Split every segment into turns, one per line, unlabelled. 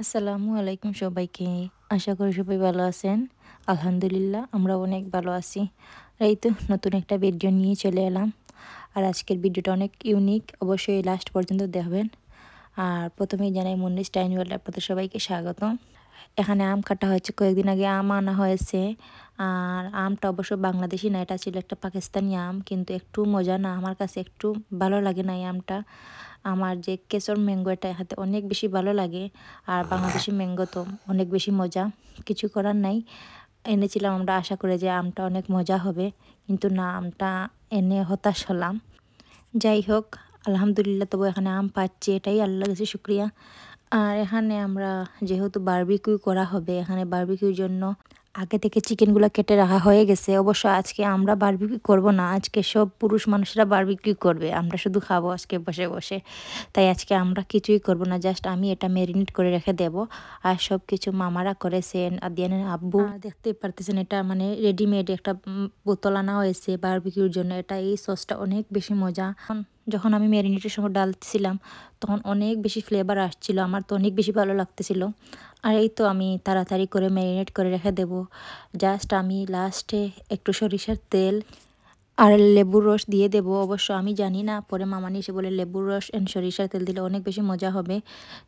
আসসালামু আলাইকুম সবাইকে। আশা করি সবাই ভালো আছেন। আলহামদুলিল্লাহ আমরা অনেক ভালো আছি। এই তো নতুন একটা ভিডিও নিয়ে চলে এলাম। আর আজকের ভিডিওটা অনেক ইউনিক, অবশ্যই লাস্ট পর্যন্ত দেখবেন। আর প্রথমেই জানাই মুন্নিস টাইনি ওয়ার্ল্ডে আপনাদের সবাইকে স্বাগতম। এখানে আম কাটা হয়েছে, কয়েকদিন আগে আম আনা হয়েছে। আর আমটা অবশ্য বাংলাদেশি না, এটা ছিল একটা পাকিস্তানি আম, কিন্তু একটু মজা না, আমার কাছে একটু ভালো লাগে না এই আমটা। আমার যে কেশর ম্যাঙ্গো এটা হাতে অনেক বেশি ভালো লাগে, আর বাংলাদেশি ম্যাঙ্গো তো অনেক বেশি মজা। কিছু করার নাই, এনেছিলাম আমরা আশা করে যে আমটা অনেক মজা হবে, কিন্তু না, আমটা এনে হতাশ হলাম। যাই হোক, আলহামদুলিল্লাহ, তবু এখানে আম পাচ্ছি, এটাই আল্লাহর কাছে শুক্রিয়া। আর এখানে আমরা যেহেতু বারবিকিউ করা হবে, এখানে বারবিকিউর জন্য আগে থেকে চিকেনগুলো কেটে রাখা হয়ে গেছে। অবশ্য আজকে আমরা বারবিকিউ করব না, আজকে সব পুরুষ মানুষরা বারবিকিউ করবে, আমরা শুধু খাবো আজকে বসে বসে। তাই আজকে আমরা কিছুই করব না, জাস্ট আমি এটা ম্যারিনেট করে রেখে দেব। আর সব কিছু মামারা করেছেন, আদিয়ানের আব্বু। আর দেখতেই পারতেছেন, এটা মানে রেডিমেড একটা বোতল আনা হয়েছে বারবিকিউর জন্য। এটা এই সসটা অনেক বেশি মজা। যখন আমি ম্যারিনেটের সময় ডালছিলাম তখন অনেক বেশি ফ্লেভার আসছিল, আমার তো অনেক বেশি ভালো লাগতেছিল। আর এই তো আমি তাড়াতাড়ি করে ম্যারিনেট করে রেখে দেব। জাস্ট আমি লাস্টে একটু সরিষার তেল আর লেবুর রস দিয়ে দেব। অবশ্য আমি জানি না, পরে মামানি এসে বলে লেবুর রস অ্যান্ড সরিষার তেল দিলে অনেক বেশি মজা হবে,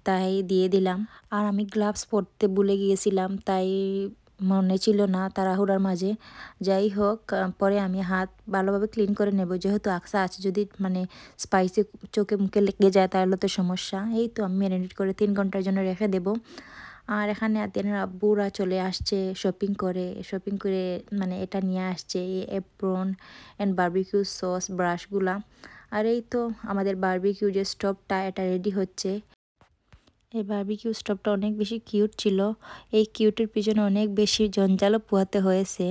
তাই দিয়ে দিলাম। আর আমি গ্লাভস পরতে ভুলে গিয়েছিলাম, তাই মনে ছিল না তাড়াহুড়ার মাঝে। যাই হোক, পরে আমি হাত ভালোভাবে ক্লিন করে নেব, যেহেতু আকসা আছে, যদি মানে স্পাইসি চোখে মুখে লেগে যায় তাহলে তো সমস্যা। এই তো আমি ম্যারিনেট করে 3 ঘন্টার জন্য রেখে দেব। আর এখানে আতিয়ানের আব্বুরা চলে আসছে শপিং করে মানে এটা নিয়ে আসছে, এই এপ্রন অ্যান্ড বারবিকিউ সস ব্রাশগুলা। আর এই তো আমাদের বারবিকিউ যে স্টোভটা, এটা রেডি হচ্ছে। এই বারবিকিউ স্টোভটা অনেক বেশি কিউট ছিল, এই কিউটের পিছনে অনেক বেশি জঞ্জালও পোহাতে হয়েছে।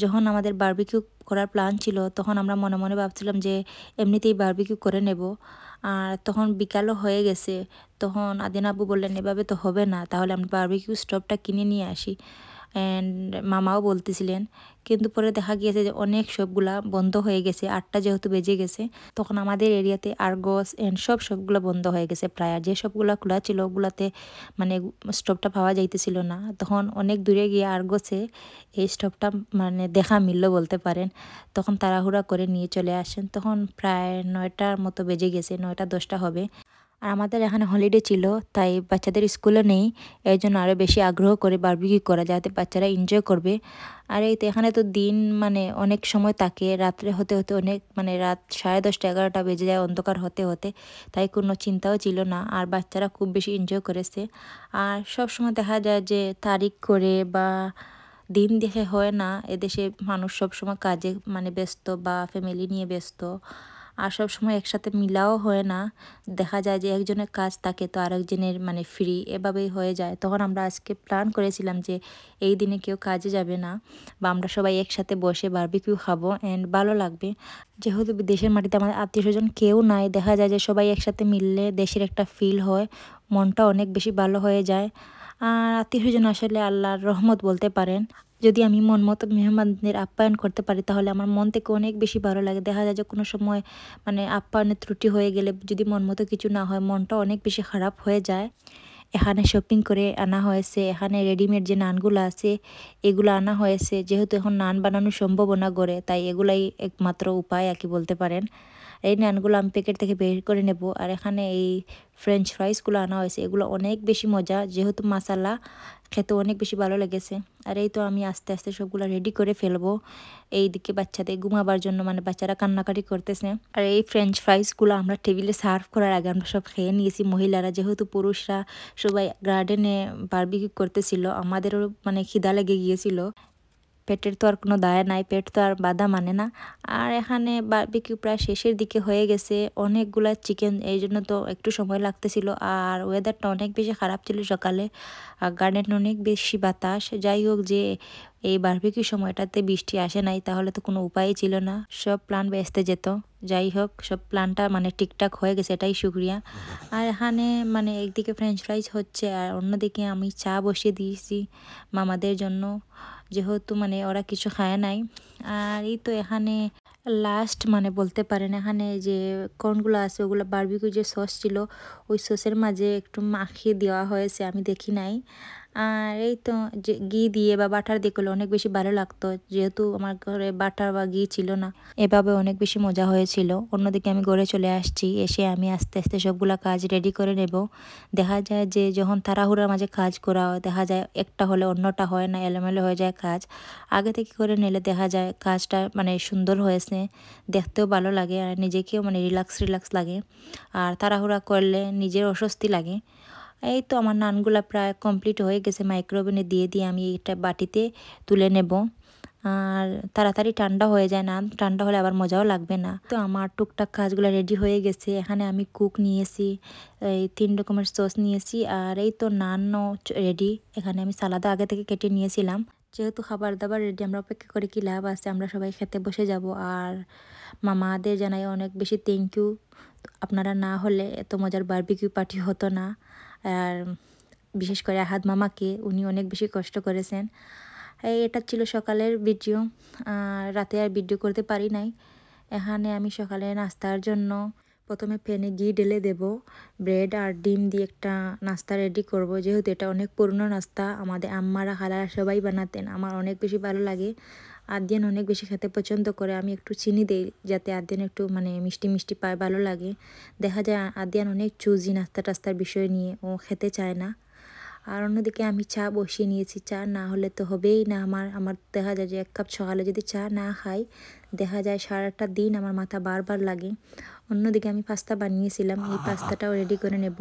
যখন আমাদের বারবিকিউ করার প্ল্যান ছিল, তখন আমরা মনে মনে ভাবছিলাম যে এমনিতেই বারবিকিউ করে নেব। আর তখন বিকালও হয়ে গেছে, তখন আদিন আব্বু বললেন এভাবে তো হবে না, তাহলে আমরা বারবিকিউ স্টোভটা কিনে নিয়ে আসি। অ্যান্ড মামাও বলতেছিলেন, কিন্তু পরে দেখা গিয়েছে যে অনেক সবগুলা বন্ধ হয়ে গেছে, 8টা যেহেতু বেজে গেছে। তখন আমাদের এরিয়াতে আরগস অ্যান্ড সবগুলো বন্ধ হয়ে গেছে প্রায়। আর যে সবগুলো খোলা ছিল ওগুলাতে মানে স্টোভটা পাওয়া যাইতেছিল না। তখন অনেক দূরে গিয়ে আরগসে এই স্টোভটা মানে দেখা মিলল বলতে পারেন। তখন তাড়াহুড়া করে নিয়ে চলে আসেন, তখন প্রায় 9টার মতো বেজে গেছে, 9টা 10টা হবে। আর আমাদের এখানে হলিডে ছিল, তাই বাচ্চাদের স্কুলও নেই, এর জন্য আরও বেশি আগ্রহ করে বারবিকিউ করা, যাতে বাচ্চারা এনজয় করবে। আর এই তো এখানে তো দিন মানে অনেক সময় থাকে, রাত্রে হতে হতে অনেক মানে রাত 10:30 11টা বেজে যায় অন্ধকার হতে হতে, তাই কোনো চিন্তাও ছিল না। আর বাচ্চারা খুব বেশি এনজয় করেছে। আর সব সময় দেখা যায় যে তারিখ করে বা দিন দেখে হয় না, এদেশে মানুষ সব সময় কাজে মানে ব্যস্ত বা ফ্যামিলি নিয়ে ব্যস্ত, আর সব সময় একসাথে মিলাও হয় না। দেখা যায় যে একজনের কাজ থাকে তো আরেকজনের মানে ফ্রি, এভাবেই হয়ে যায়। তখন আমরা আজকে প্ল্যান করেছিলাম যে এই দিনে কেউ কাজে যাবে না, বা আমরা সবাই একসাথে বসে বারবিকিউ খাবো অ্যান্ড ভালো লাগবে। যেহেতু দেশের মাটিতে আমাদের আত্মীয় স্বজন কেউ নাই, দেখা যায় যে সবাই একসাথে মিললে দেশের একটা ফিল হয়, মনটা অনেক বেশি ভালো হয়ে যায়। আর আত্মীয় স্বজন আসলে আল্লাহর রহমত বলতে পারেন। যদি আমি মন মতো মেহমানদের আপ্যায়ন করতে পারি, তাহলে আমার মন থেকে অনেক বেশি ভালো লাগে। দেখা যায় যে কোনো সময় মানে আপ্যায়নের ত্রুটি হয়ে গেলে, যদি মন মতো কিছু না হয়, মনটা অনেক বেশি খারাপ হয়ে যায়। এখানে শপিং করে আনা হয়েছে, এখানে রেডিমেড যে নানগুলো আছে এগুলো আনা হয়েছে, যেহেতু এখন নান বানানো সম্ভব না করে, তাই এগুলাই একমাত্র উপায় আর কি বলতে পারেন। এই নানগুলো আমি প্যাকেট থেকে বের করে নেব। আর এখানে এই ফ্রেঞ্চ ফ্রাইসগুলো আনা হয়েছে, এগুলো অনেক বেশি মজা, যেহেতু মশালা খেতে অনেক বেশি ভালো লেগেছে। আর এই তো আমি আস্তে আস্তে সবগুলো রেডি করে ফেলবো, এইদিকে বাচ্চাদের ঘুমাবার জন্য, মানে বাচ্চারা কান্নাকাটি করতেছে। আর এই ফ্রেঞ্চ ফ্রাইসগুলো আমরা টেবিলে সার্ভ করার আগে আমরা সব খেয়ে নিয়েছি মহিলারা, যেহেতু পুরুষরা সবাই গার্ডেনে বারবিকিউ করতেছিল, আমাদেরও মানে খিদা লেগে গিয়েছিল। পেটের তো আর কোনো দায় নাই, পেট তো আর বাধা মানে না। আর এখানে বারবিকিউ প্রায় শেষের দিকে হয়ে গেছে, অনেকগুলা চিকেন, এই জন্য তো একটু সময় লাগতেছিল। আর ওয়েদারটা অনেক বেশি খারাপ ছিল সকালে, আর গার্ডেনে অনেক বেশি বাতাস। যাই হোক, যে এই বারবিকিউ সময়টাতে বৃষ্টি আসে নাই, তাহলে তো কোনো উপায়ই ছিল না, সব প্ল্যান বেহেস্তে যেত। যাই হোক, সব প্ল্যানটা মানে ঠিকঠাক হয়ে গেছে, এটাই শুক্রিয়া। আর এখানে মানে একদিকে ফ্রেঞ্চ ফ্রাইজ হচ্ছে, আর অন্যদিকে আমি চা বসিয়ে দিয়েছি মামাদের জন্য, যেহেতু মানে ওরা কিছু খায় নাই। আর এই তো এখানে লাস্ট মানে বলতে পারেন এখানে যে কর্নগুলো আছে ওগুলো বারবিকিউ যে সস ছিল ওই সসের মাঝে একটু মাখিয়ে দেওয়া হয়েছে, আমি দেখি নাই। আর এই তো যে ঘি দিয়ে বা বাটার দিয়ে করলে অনেক বেশি ভালো লাগতো, যেহেতু আমার ঘরে বাটার বা ঘি ছিল না। এভাবে অনেক বেশি মজা হয়েছিল। অন্যদিকে আমি ঘরে চলে আসছি, এসে আমি আস্তে আস্তে সবগুলা কাজ রেডি করে নেব। দেখা যায় যে যখন তাড়াহুড়ার মাঝে কাজ করা হয়, দেখা যায় একটা হলে অন্যটা হয় না, এলোমেলো হয়ে যায় কাজ। আগে থেকে করে নিলে দেখা যায় কাজটা মানে সুন্দর হয়েছে, দেখতেও ভালো লাগে আর নিজেকেও মানে রিল্যাক্স রিল্যাক্স লাগে। আর তাড়াহুড়া করলে নিজের অস্বস্তি লাগে। এই তো আমার নানগুলা প্রায় কমপ্লিট হয়ে গেছে, মাইক্রোওভেনে দিয়ে দিয়ে আমি এটা বাটিতে তুলে নেব। আর তাড়াতাড়ি ঠান্ডা হয়ে যায়, নান ঠান্ডা হলে আবার মজাও লাগবে না। তো আমার টুকটাক কাজগুলো রেডি হয়ে গেছে। এখানে আমি কুক নিয়েছি, এই 3 রকমের সস নিয়েছি, আর এই তো নানও রেডি। এখানে আমি সালাদও আগে থেকে কেটে নিয়েছিলাম। যেহেতু খাবার দাবার রেডি, আমরা অপেক্ষা করে কি লাভ আছে, আমরা সবাই খেতে বসে যাব। আর মামাদের জানাই অনেক বেশি থ্যাংক ইউ, আপনারা না হলে এত মজার বারবিকিউ পার্টি হতো না। আর বিশেষ করে আহাদ মামাকে, উনি অনেক বেশি কষ্ট করেছেন। এটা ছিল সকালের ভিডিও, রাতে আর ভিডিও করতে পারি নাই। এখানে আমি সকালে নাস্তার জন্য প্রথমে প্যানে ঘি ঢেলে দেব, ব্রেড আর ডিম দিয়ে একটা নাস্তা রেডি করব। যেহেতু এটা অনেক পুরনো নাস্তা, আমাদের আম্মারা খালারা সবাই বানাতেন, আমার অনেক বেশি ভালো লাগে। আদিয়ান অনেক বেশি খেতে পছন্দ করে, আমি একটু চিনি দেই যাতে আদিয়ান একটু মানে মিষ্টি মিষ্টি পায়, ভালো লাগে। দেখা যায় আদিয়ান অনেক চুজি নাস্তা টাস্তার বিষয় নিয়ে, ও খেতে চায় না। আর অন্যদিকে আমি চা বসিয়ে নিয়েছি, চা না হলে তো হবেই না। আমার দেখা যায় যে 1 কাপ সকালে যদি চা না খাই, দেখা যায় সারাটা দিন আমার মাথা বারবার লাগে। অন্যদিকে আমি পাস্তা বানিয়েছিলাম, এই পাস্তাটাও রেডি করে নেব।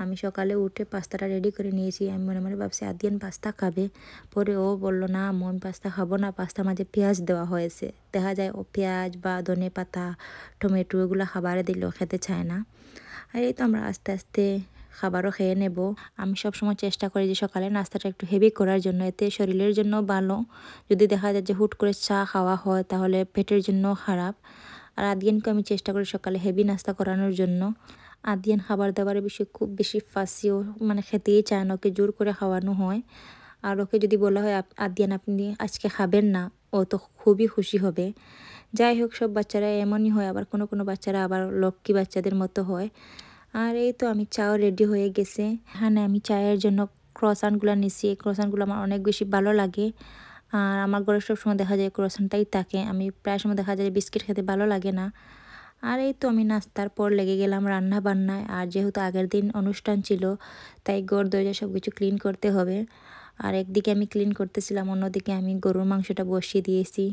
আমি সকালে উঠে পাস্তাটা রেডি করে নিয়েছি। আমি মনে মনে ভাবছি আদিয়ান পাস্তা খাবে, পরে ও বলল না আম্মু আমি পাস্তা খাবো না, পাস্তার মাঝে পেঁয়াজ দেওয়া হয়েছে। দেখা যায় ও পেঁয়াজ বা ধনে পাতা টমেটো এগুলো খাবারে দিলেও খেতে চায় না। আর এই তো আমরা আস্তে আস্তে খাবারও খেয়ে নেব। আমি সবসময় চেষ্টা করি যে সকালে নাস্তাটা একটু হেভি করার জন্য, এতে শরীরের জন্য ভালো। যদি দেখা যায় যে হুট করে চা খাওয়া হয় তাহলে পেটের জন্য খারাপ। আর আদিয়ানকে আমি চেষ্টা করি সকালে হেভি নাস্তা করানোর জন্য। আদিয়ান খাবার দাবারের বিষয়ে খুব বেশি ফাঁসিও, মানে খেতেই চায় না, ওকে জোর করে খাওয়ানো হয়। আর ওকে যদি বলা হয় আদিয়ান আপনি আজকে খাবেন না, ও তো খুবই খুশি হবে। যাই হোক, সব বাচ্চারা এমনই হয়, আবার কোনো কোনো বাচ্চারা আবার লক্ষ্মী বাচ্চাদের মতো হয়। আর এই তো আমি চাও রেডি হয়ে গেছে। এখানে আমি চায়ের জন্য ক্রসানগুলো নিছি, এই ক্রসানগুলো আমার অনেক বেশি ভালো লাগে। আর আমার ঘরে সবসময় দেখা যায় ক্রসানটাই থাকে, আমি প্রায় সময় দেখা যায় বিস্কিট খেতে ভালো লাগে না। আর এই তো আমি নাস্তার পর লেগে গেলাম রান্না বান্নায়। আর যেহেতু আগের দিন অনুষ্ঠান ছিল, তাই ঘর দরজা সব কিছু ক্লিন করতে হবে। আর একদিকে আমি ক্লিন করতেছিলাম, অন্যদিকে আমি গরুর মাংসটা বসিয়ে দিয়েছি।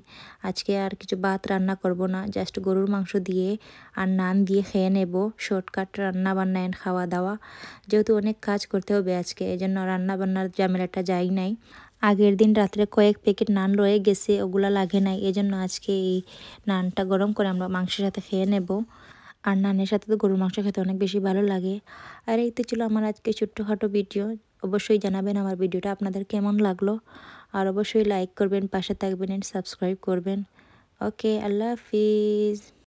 আজকে আর কিছু ভাত রান্না করব না, জাস্ট গরুর মাংস দিয়ে আর নান দিয়ে খেয়ে নেব। শর্টকাট রান্না বান্না এন্ড খাওয়া দাওয়া, যেহেতু অনেক কাজ করতে হবে আজকে, এই জন্য রান্না বান্নার ঝামেলাটা যাই নাই। আগের দিন রাত্রে কয়েক প্যাকেট নান রয়ে গেছে, ওগুলা লাগে নাই, এজন্য আজকে এই নানটা গরম করে আমরা মাংসের সাথে খেয়ে নেব। আর নানের সাথে তো গরুর মাংস খেতে অনেক বেশি ভালো লাগে। আর এই তো ছিল আমার আজকে ছোট্টখাটো ভিডিও। অবশ্যই জানাবেন আমার ভিডিওটা আপনাদের কেমন লাগলো। আর অবশ্যই লাইক করবেন, পাশে থাকবেন এন্ড সাবস্ক্রাইব করবেন। ওকে, আল্লাহ হাফিজ।